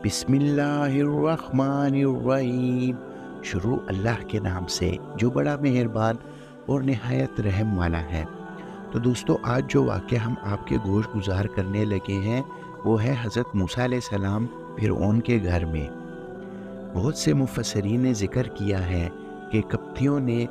بسم اللہ الرحمن الرحیم۔ شروع اللہ کے نام سے جو بڑا مہربان اور نہایت رحم والا ہے۔ تو دوستو، آج جو واقعہ ہم آپ کے گوش گزار کرنے لگے ہیں وہ ہے حضرت موسیٰ علیہ السلام فرعون کے گھر میں۔ بہت سے مفسرین نے ذکر کیا ہے کہ قبطیوں نے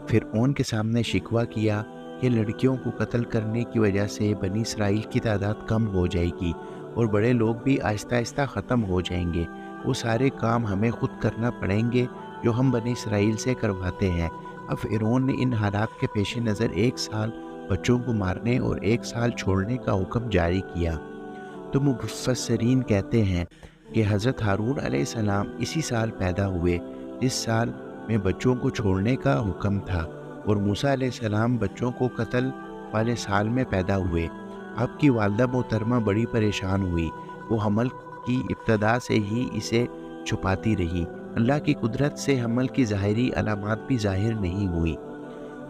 فرعون کے سامنے شکوہ کیا کہ لڑکیوں کو قتل کرنے کی وجہ سے بنی اسرائیل کی تعداد کم ہو جائے گی اور بڑے لوگ بھی آہستہ آہستہ ختم ہو جائیں گے، وہ سارے کام ہمیں خود کرنا پڑیں گے جو ہم بنی اسرائیل سے کرواتے ہیں۔ اب فرعون نے ان حالات کے پیش نظر 1 سال بچوں کو مارنے اور 1 سال چھوڑنے کا حکم جاری کیا۔ تو مفسرین کہتے ہیں کہ حضرت ہارون علیہ السلام اسی سال پیدا ہوئے جس سال میں بچوں کو چھوڑنے کا حکم تھا، اور موسیٰ علیہ السلام بچوں کو قتل والے سال میں پیدا ہوئے۔ آپ کی والدہ محترمہ بڑی پریشان ہوئی، وہ حمل کی ابتدا سے ہی اسے چھپاتی رہی۔ اللہ کی قدرت سے حمل کی ظاہری علامات بھی ظاہر نہیں ہوئی۔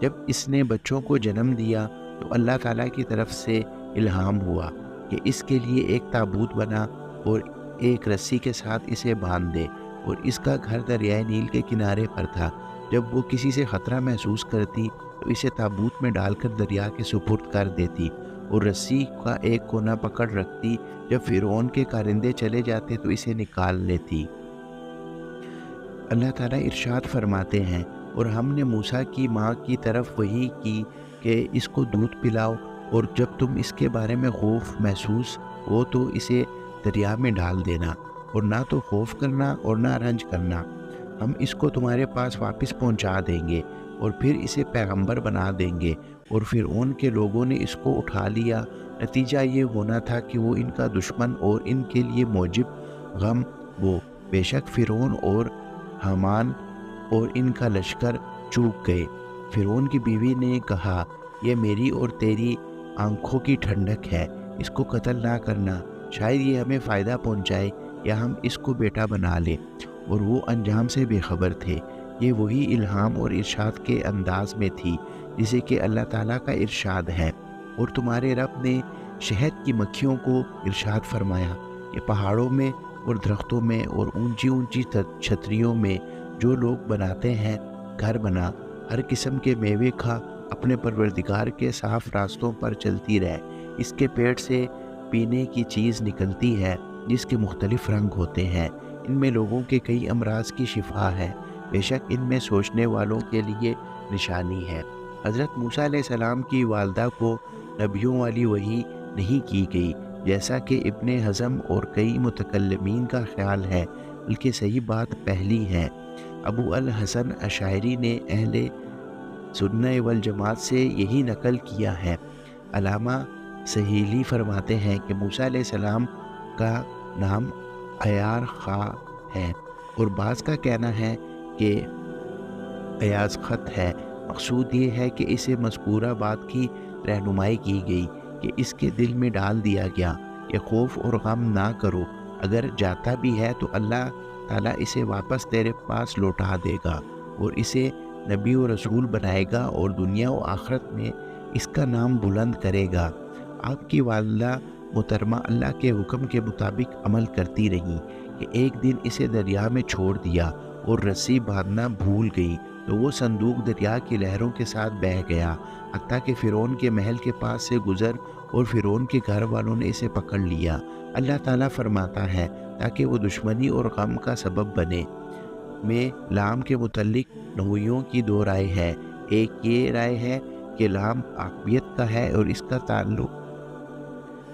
جب اس نے بچوں کو جنم دیا تو اللہ تعالیٰ کی طرف سے الہام ہوا کہ اس کے لیے ایک تابوت بنا اور ایک رسی کے ساتھ اسے باندھ دے، اور اس کا گھر دریائے نیل کے کنارے پر تھا۔ جب وہ کسی سے خطرہ محسوس کرتی تو اسے تابوت میں ڈال کر دریا کے سپرد کر دیتی اور رسی کا ایک کونا پکڑ رکھتی۔ جب فرعون کے کارندے چلے جاتے تو اسے نکال لیتی۔ اللہ تعالیٰ ارشاد فرماتے ہیں، اور ہم نے موسیٰ کی ماں کی طرف وحی کی کہ اس کو دودھ پلاؤ، اور جب تم اس کے بارے میں خوف محسوس ہو تو اسے دریا میں ڈال دینا، اور نہ تو خوف کرنا اور نہ رنج کرنا۔ ہم اس کو تمہارے پاس واپس پہنچا دیں گے اور پھر اسے پیغمبر بنا دیں گے۔ اور فرعون کے لوگوں نے اس کو اٹھا لیا۔ نتیجہ یہ ہونا تھا کہ وہ ان کا دشمن اور ان کے لیے موجب غم وہ۔ بے شک فرعون اور حامان اور ان کا لشکر چوک گئے۔ فرعون کی بیوی نے کہا، یہ میری اور تیری آنکھوں کی ٹھنڈک ہے، اس کو قتل نہ کرنا، شاید یہ ہمیں فائدہ پہنچائے یا ہم اس کو بیٹا بنا لیں۔ اور وہ انجام سے بے خبر تھے۔ یہ وہی الہام اور ارشاد کے انداز میں تھی جسے کہ اللہ تعالیٰ کا ارشاد ہے، اور تمہارے رب نے شہد کی مکھیوں کو ارشاد فرمایا کہ پہاڑوں میں اور درختوں میں اور اونچی اونچی چھتریوں میں جو لوگ بناتے ہیں گھر بنا، ہر قسم کے میوے کھا، اپنے پروردگار کے صاف راستوں پر چلتی رہ۔ اس کے پیٹ سے پینے کی چیز نکلتی ہے جس کے مختلف رنگ ہوتے ہیں، ان میں لوگوں کے کئی امراض کی شفا ہے، بے شک ان میں سوچنے والوں کے لیے نشانی ہے۔ حضرت موسیٰ علیہ السلام کی والدہ کو نبیوں والی وحی نہیں کی گئی جیسا کہ ابن حزم اور کئی متکلمین کا خیال ہے، بلکہ صحیح بات پہلی ہے۔ ابو الحسن اشعری نے اہل سنہ والجماعت سے یہی نقل کیا ہے۔ علامہ سہیلی فرماتے ہیں کہ موسیٰ علیہ السلام کا نام عیار خا ہے، اور بعض کا کہنا ہے کہ ایاز خط ہے۔ مقصود یہ ہے کہ اسے مذکورہ بات کی رہنمائی کی گئی کہ اس کے دل میں ڈال دیا گیا کہ خوف اور غم نہ کرو، اگر جاتا بھی ہے تو اللہ تعالیٰ اسے واپس تیرے پاس لوٹا دے گا اور اسے نبی و رسول بنائے گا اور دنیا و آخرت میں اس کا نام بلند کرے گا۔ آپ کی والدہ محترمہ اللہ کے حکم کے مطابق عمل کرتی رہی کہ ایک دن اسے دریا میں چھوڑ دیا اور رسی باندھنا بھول گئی تو وہ صندوق دریا کی لہروں کے ساتھ بہہ گیا، حتیٰ کہ فرعون کے محل کے پاس سے گزر اور فرعون کے گھر والوں نے اسے پکڑ لیا۔ اللہ تعالیٰ فرماتا ہے تاکہ وہ دشمنی اور غم کا سبب بنے۔ میں لام کے متعلق نحویوں کی 2 رائے ہے۔ ایک یہ رائے ہے کہ لام عاقبیت کا ہے اور اس کا تعلق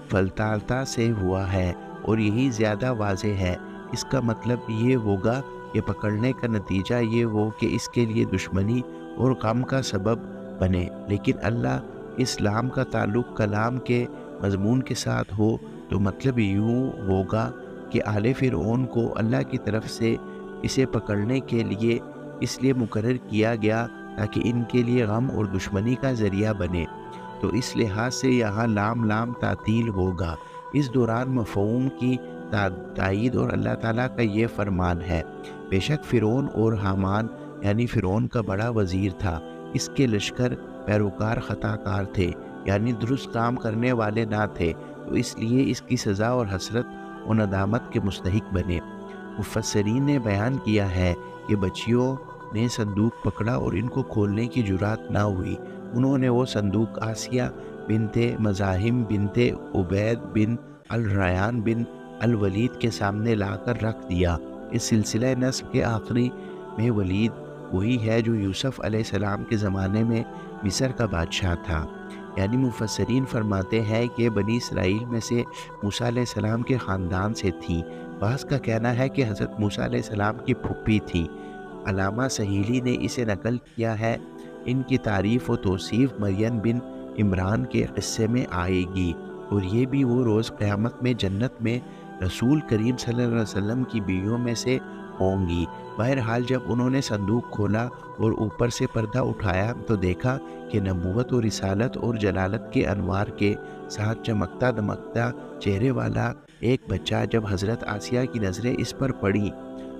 فلتالتا سے ہوا ہے، اور یہی زیادہ واضح ہے۔ اس کا مطلب یہ ہوگا کہ پکڑنے کا نتیجہ یہ ہو کہ اس کے لیے دشمنی اور غم کا سبب بنے، لیکن اللہ اس لام کا تعلق کلام کے مضمون کے ساتھ ہو تو مطلب یوں ہوگا کہ آل فرعون کو اللہ کی طرف سے اسے پکڑنے کے لیے اس لیے مقرر کیا گیا تاکہ ان کے لیے غم اور دشمنی کا ذریعہ بنے۔ تو اس لحاظ سے یہاں لام تعطیل ہوگا۔ اس دوران مفہوم کی تائید اور اللہ تعالیٰ کا یہ فرمان ہے، بے شک فرعون اور حامان یعنی فرعون کا بڑا وزیر تھا، اس کے لشکر پیروکار خطا کار تھے، یعنی درست کام کرنے والے نہ تھے، تو اس لیے اس کی سزا اور حسرت اور ندامت کے مستحق بنے۔ مفسرین نے بیان کیا ہے کہ بچیوں نے صندوق پکڑا اور ان کو کھولنے کی جرات نہ ہوئی۔ انہوں نے وہ صندوق آسیہ بنت مزاحم بنت عبید بن الریان بن الولید کے سامنے لا کر رکھ دیا۔ اس سلسلہ نسب کے آخری میں ولید وہی ہے جو یوسف علیہ السلام کے زمانے میں مصر کا بادشاہ تھا۔ یعنی مفسرین فرماتے ہیں کہ بنی اسرائیل میں سے موسیٰ علیہ السلام کے خاندان سے تھی۔ بعض کا کہنا ہے کہ حضرت موسیٰ علیہ السلام کی پھوپھی تھی۔ علامہ سہیلی نے اسے نقل کیا ہے۔ ان کی تعریف و توصیف مریم بن عمران کے قصے میں آئے گی، اور یہ بھی وہ روز قیامت میں جنت میں رسول کریم صلی اللہ علیہ وسلم کی بیویوں میں سے ہوں گی۔ بہرحال جب انہوں نے صندوق کھولا اور اوپر سے پردہ اٹھایا تو دیکھا کہ نبوت و رسالت اور جلالت کے انوار کے ساتھ چمکتا دمکتا چہرے والا ایک بچہ۔ جب حضرت آسیہ کی نظریں اس پر پڑی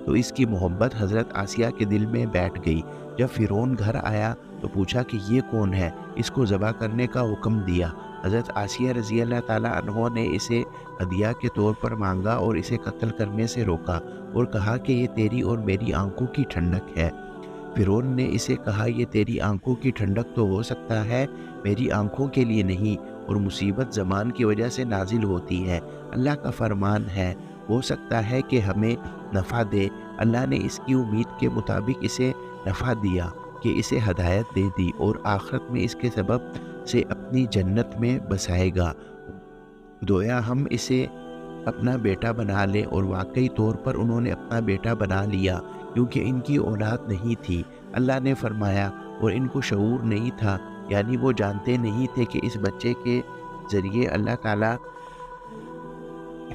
تو اس کی محبت حضرت آسیہ کے دل میں بیٹھ گئی۔ جب فرعون گھر آیا تو پوچھا کہ یہ کون ہے، اس کو ذبح کرنے کا حکم دیا۔ حضرت آسیہ رضی اللہ تعالیٰ عنہ نے اسے ہدیہ کے طور پر مانگا اور اسے قتل کرنے سے روکا اور کہا کہ یہ تیری اور میری آنکھوں کی ٹھنڈک ہے۔ فرعون نے اسے کہا یہ تیری آنکھوں کی ٹھنڈک تو ہو سکتا ہے، میری آنکھوں کے لیے نہیں، اور مصیبت زمان کی وجہ سے نازل ہوتی ہے، اللہ کا فرمان ہے، ہو سکتا ہے کہ ہمیں نفع دے۔ اللہ نے اس کی امید کے مطابق اسے نفع دیا کہ اسے ہدایت دے دی اور آخرت میں اس کے سبب سے اپنی جنت میں بسائے گا، گویا ہم اسے اپنا بیٹا بنا لیں۔ اور واقعی طور پر انہوں نے اپنا بیٹا بنا لیا کیونکہ ان کی اولاد نہیں تھی۔ اللہ نے فرمایا اور ان کو شعور نہیں تھا، یعنی وہ جانتے نہیں تھے کہ اس بچے کے ذریعے اللہ تعالیٰ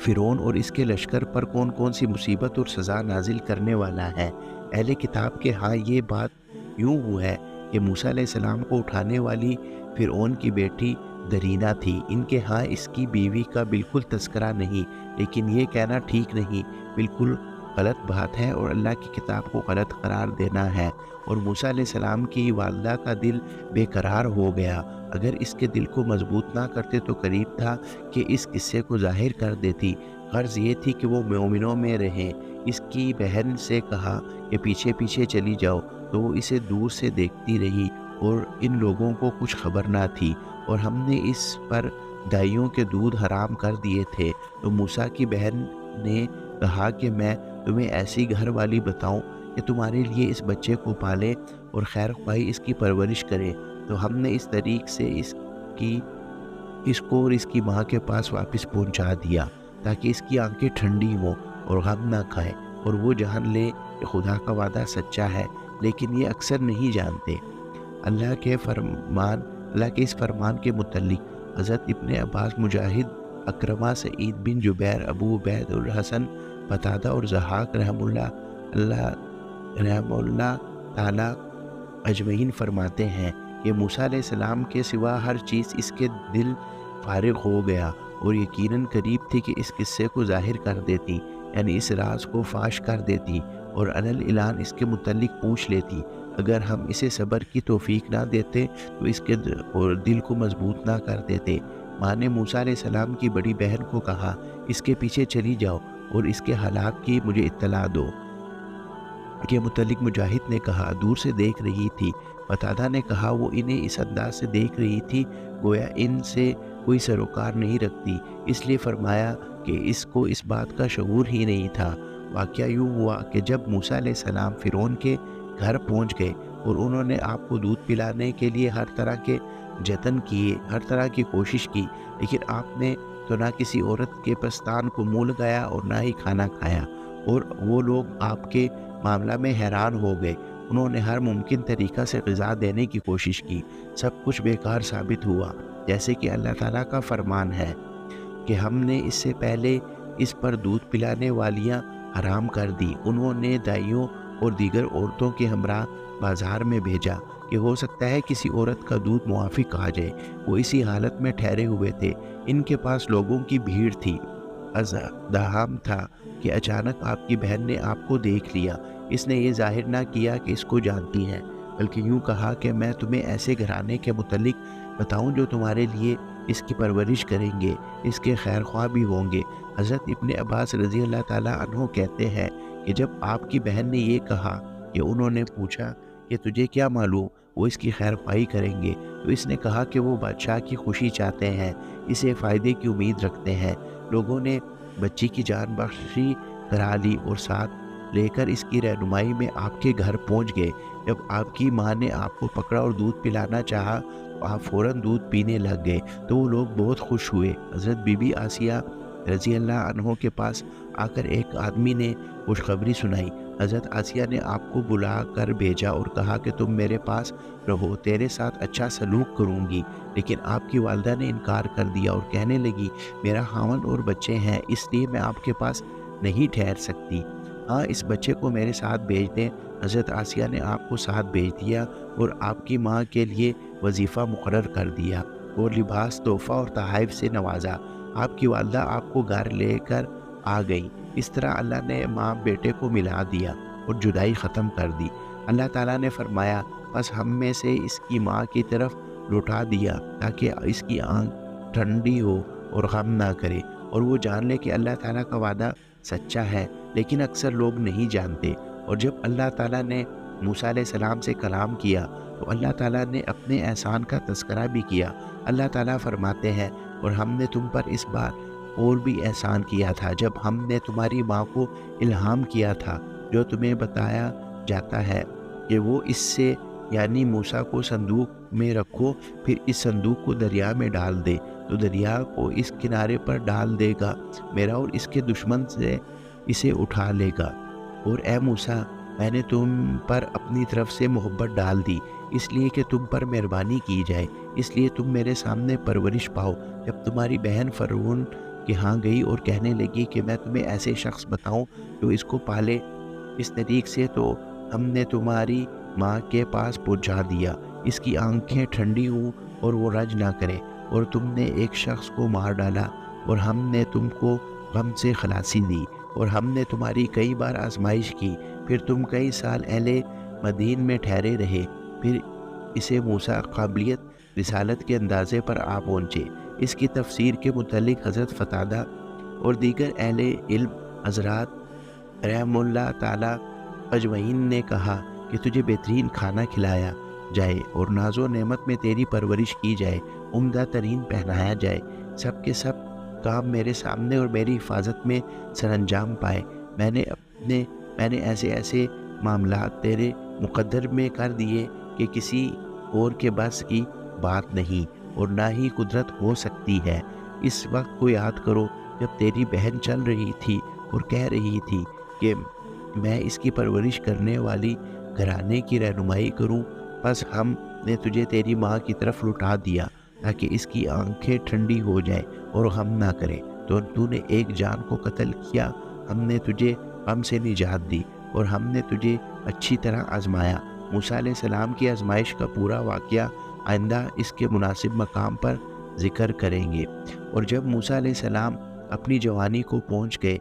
فرعون اور اس کے لشکر پر کون کون سی مصیبت اور سزا نازل کرنے والا ہے۔ اہل کتاب کے ہاں یہ بات یوں ہوا ہے کہ موسیٰ علیہ السلام کو اٹھانے والی فرعون کی بیٹی درینہ تھی۔ ان کے ہاں اس کی بیوی کا بالکل تذکرہ نہیں، لیکن یہ کہنا ٹھیک نہیں، بالکل غلط بات ہے اور اللہ کی کتاب کو غلط قرار دینا ہے۔ اور موسیٰ علیہ السلام کی والدہ کا دل بے قرار ہو گیا۔ اگر اس کے دل کو مضبوط نہ کرتے تو قریب تھا کہ اس قصے کو ظاہر کر دیتی۔ غرض یہ تھی کہ وہ مومنوں میں رہیں۔ اس کی بہن سے کہا کہ پیچھے پیچھے چلی جاؤ، تو وہ اسے دور سے دیکھتی رہی اور ان لوگوں کو کچھ خبر نہ تھی، اور ہم نے اس پر دائیوں کے دودھ حرام کر دیے تھے۔ تو موسیٰ کی بہن نے کہا کہ میں تمہیں ایسی گھر والی بتاؤں کہ تمہارے لیے اس بچے کو پالے اور خیر خواہی اس کی پرورش کرے۔ تو ہم نے اس طریق سے اس کو اور اس کی ماں کے پاس واپس پہنچا دیا تاکہ اس کی آنکھیں ٹھنڈی ہوں اور غم نہ کھائے اور وہ جان لے کہ خدا کا وعدہ سچا ہے، لیکن یہ اکثر نہیں جانتے۔ اللہ کے اس فرمان کے متعلق حضرت ابن عباس، مجاہد، اکرمہ، سعید بن جبیر، ابو عبید الحسن، قتادہ اور ضحاک رحم اللہ تعالیٰ اجمعین فرماتے ہیں کہ موسیٰ علیہ السلام کے سوا ہر چیز اس کے دل فارغ ہو گیا اور یقیناً قریب تھی کہ اس قصے کو ظاہر کر دیتی، یعنی اس راز کو فاش کر دیتی اور اعلان اس کے متعلق پوچھ لیتی۔ اگر ہم اسے صبر کی توفیق نہ دیتے تو اس کے دل کو مضبوط نہ کر دیتے۔ ماں نے موسیٰ علیہ السلام کی بڑی بہن کو کہا اس کے پیچھے چلی جاؤ اور اس کے حالات کی مجھے اطلاع دو۔ کے متعلق مجاہد نے کہا دور سے دیکھ رہی تھی۔ قتادہ نے کہا وہ انہیں اس انداز سے دیکھ رہی تھی گویا ان سے کوئی سروکار نہیں رکھتی، اس لیے فرمایا کہ اس کو اس بات کا شعور ہی نہیں تھا۔ واقعہ یوں ہوا کہ جب موسیٰ علیہ السلام فرعون کے گھر پہنچ گئے اور انہوں نے آپ کو دودھ پلانے کے لیے ہر طرح کے جتن کیے، ہر طرح کی کوشش کی، لیکن آپ نے تو نہ کسی عورت کے پستان کو منہ لگایا اور نہ ہی کھانا کھایا، اور وہ لوگ آپ کے معاملہ میں حیران ہو گئے۔ انہوں نے ہر ممکن طریقہ سے غذا دینے کی کوشش کی، سب کچھ بیکار ثابت ہوا، جیسے کہ اللہ تعالیٰ کا فرمان ہے کہ ہم نے اس سے پہلے اس پر دودھ پلانے والیاں حرام کر دی۔ انہوں نے دائیوں اور دیگر عورتوں کے ہمراہ بازار میں بھیجا کہ ہو سکتا ہے کسی عورت کا دودھ موافق آ جائے۔ وہ اسی حالت میں ٹھہرے ہوئے تھے، ان کے پاس لوگوں کی بھیڑ تھی۔ ازدحام تھا کہ اچانک آپ کی بہن نے آپ کو دیکھ لیا۔ اس نے یہ ظاہر نہ کیا کہ اس کو جانتی ہیں، بلکہ یوں کہا کہ میں تمہیں ایسے گھرانے کے متعلق بتاؤں جو تمہارے لیے اس کی پرورش کریں گے، اس کے خیر خواہ بھی ہوں گے۔ حضرت ابن عباس رضی اللہ تعالیٰ عنہ کہتے ہیں کہ جب آپ کی بہن نے یہ کہا کہ انہوں نے پوچھا کہ تجھے کیا معلوم وہ اس کی خیر خواہی کریں گے، تو اس نے کہا کہ وہ بادشاہ کی خوشی چاہتے ہیں، اسے فائدے کی امید رکھتے ہیں۔ لوگوں نے بچی کی جان بخشی کرا لی اور ساتھ لے کر اس کی رہنمائی میں آپ کے گھر پہنچ گئے۔ جب آپ کی ماں نے آپ کو پکڑا اور دودھ پلانا چاہا تو آپ فوراً دودھ پینے لگ گئے، تو وہ لوگ بہت خوش ہوئے۔ حضرت بی بی آسیہ رضی اللہ عنہ کے پاس آ کر ایک آدمی نے خوشخبری سنائی۔ حضرت آسیہ نے آپ کو بلا کر بھیجا اور کہا کہ تم میرے پاس رہو، تیرے ساتھ اچھا سلوک کروں گی۔ لیکن آپ کی والدہ نے انکار کر دیا اور کہنے لگی میرا خاوند اور بچے ہیں، اس لیے میں آپ کے پاس نہیں ٹھہر سکتی۔ ہاں، اس بچے کو میرے ساتھ بھیج دیں۔ حضرت آسیہ نے آپ کو ساتھ بھیج دیا اور آپ کی ماں کے لیے وظیفہ مقرر کر دیا اور لباس، تحفہ اور تحائف سے نوازا۔ آپ کی والدہ آپ کو گھر لے کر آ گئی۔ اس طرح اللہ نے ماں بیٹے کو ملا دیا اور جدائی ختم کر دی۔ اللہ تعالیٰ نے فرمایا بس ہم میں سے اس کی ماں کی طرف لوٹا دیا تاکہ اس کی آنکھ ٹھنڈی ہو اور غم نہ کرے اور وہ جان لے کہ اللہ تعالیٰ کا وعدہ سچا ہے، لیکن اکثر لوگ نہیں جانتے۔ اور جب اللہ تعالیٰ نے موسیٰ علیہ السلام سے کلام کیا تو اللہ تعالیٰ نے اپنے احسان کا تذکرہ بھی کیا۔ اللہ تعالیٰ فرماتے ہیں اور ہم نے تم پر اس بار اور بھی احسان کیا تھا جب ہم نے تمہاری ماں کو الہام کیا تھا جو تمہیں بتایا جاتا ہے کہ وہ اس سے یعنی موسیٰ کو صندوق میں رکھو، پھر اس صندوق کو دریا میں ڈال دے تو دریا کو اس کنارے پر ڈال دے گا میرا اور اس کے دشمن سے اسے اٹھا لے گا۔ اور اے موسیٰ، میں نے تم پر اپنی طرف سے محبت ڈال دی اس لیے کہ تم پر مہربانی کی جائے، اس لیے تم میرے سامنے پرورش پاؤ۔ جب تمہاری بہن فرعون کے ہاں گئی اور کہنے لگی کہ میں تمہیں ایسے شخص بتاؤں جو اس کو پالے اس طریق سے، تو ہم نے تمہاری ماں کے پاس پہنچا دیا، اس کی آنکھیں ٹھنڈی ہوں اور وہ رج نہ کرے، اور تم نے ایک شخص کو مار ڈالا اور ہم نے تم کو غم سے خلاصی دی، اور ہم نے تمہاری کئی بار آزمائش کی، پھر تم کئی سال اہل مدین میں ٹھہرے رہے، پھر اسے موسیٰ قابلیت رسالت کے اندازے پر آ پہنچے۔ اس کی تفسیر کے متعلق حضرت قتادہ اور دیگر اہل علم حضرات رحم اللہ تعالیٰ اجمعین نے کہا کہ تجھے بہترین کھانا کھلایا جائے اور ناز و نعمت میں تیری پرورش کی جائے، عمدہ ترین پہنایا جائے، سب کے سب کام میرے سامنے اور میری حفاظت میں سر انجام پائے۔ میں نے ایسے معاملات تیرے مقدر میں کر دیے کہ کسی اور کے بس کی بات نہیں اور نہ ہی قدرت ہو سکتی ہے۔ اس وقت کو یاد کرو جب تیری بہن چل رہی تھی اور کہہ رہی تھی کہ میں اس کی پرورش کرنے والی گھرانے کی رہنمائی کروں، بس ہم نے تجھے تیری ماں کی طرف لوٹا دیا تاکہ اس کی آنکھیں ٹھنڈی ہو جائیں اور غم نہ کرے، تو نے ایک جان کو قتل کیا، ہم نے تجھے غم سے نجات دی اور ہم نے تجھے اچھی طرح آزمایا۔ موسیٰ علیہ السلام کی آزمائش کا پورا واقعہ آئندہ اس کے مناسب مقام پر ذکر کریں گے۔ اور جب موسیٰ علیہ السلام اپنی جوانی کو پہنچ گئے،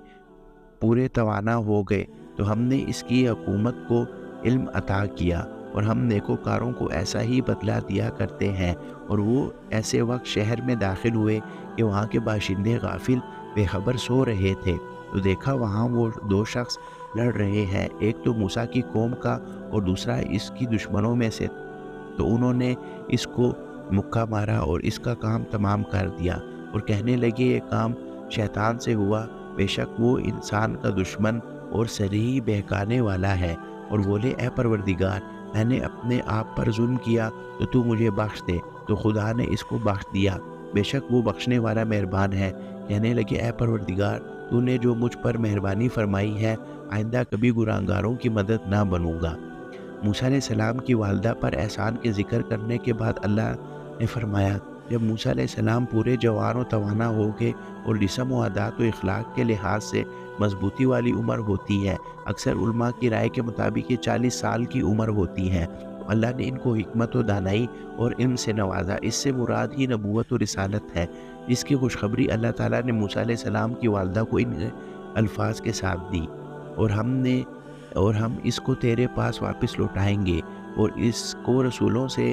پورے توانا ہو گئے، تو ہم نے اس کی حکومت کو علم عطا کیا اور ہم نیکوکاروں کو ایسا ہی بدلہ دیا کرتے ہیں۔ اور وہ ایسے وقت شہر میں داخل ہوئے کہ وہاں کے باشندے غافل بے خبر سو رہے تھے، تو دیکھا وہاں وہ دو شخص لڑ رہے ہیں، ایک تو موسیٰ کی قوم کا اور دوسرا اس کی دشمنوں میں سے، تو انہوں نے اس کو مکہ مارا اور اس کا کام تمام کر دیا اور کہنے لگے یہ کام شیطان سے ہوا، بے شک وہ انسان کا دشمن اور صریح بہکانے والا ہے، اور بولے اے پروردگار، میں نے اپنے آپ پر ظلم کیا تو مجھے بخش دے، تو خدا نے اس کو بخش دیا، بے شک وہ بخشنے والا مہربان ہے۔ کہنے لگے اے پروردگار، تو نے جو مجھ پر مہربانی فرمائی ہے، آئندہ کبھی گناہگاروں کی مدد نہ بنوں گا۔ موسیٰ علیہ السلام کی والدہ پر احسان کے ذکر کرنے کے بعد اللہ نے فرمایا جب موسیٰ علیہ السلام پورے جوان و توانا ہو گئے اور جسم و عادات و اخلاق کے لحاظ سے مضبوطی والی عمر ہوتی ہے، اکثر علماء کی رائے کے مطابق یہ 40 سال کی عمر ہوتی ہے، تو اللہ نے ان کو حکمت و دانائی اور علم سے نوازا۔ اس سے مراد ہی نبوت و رسالت ہے، جس کی خوشخبری اللہ تعالیٰ نے موسیٰ علیہ السلام کی والدہ کو ان الفاظ کے ساتھ دی، اور ہم اس کو تیرے پاس واپس لوٹائیں گے اور اس کو رسولوں سے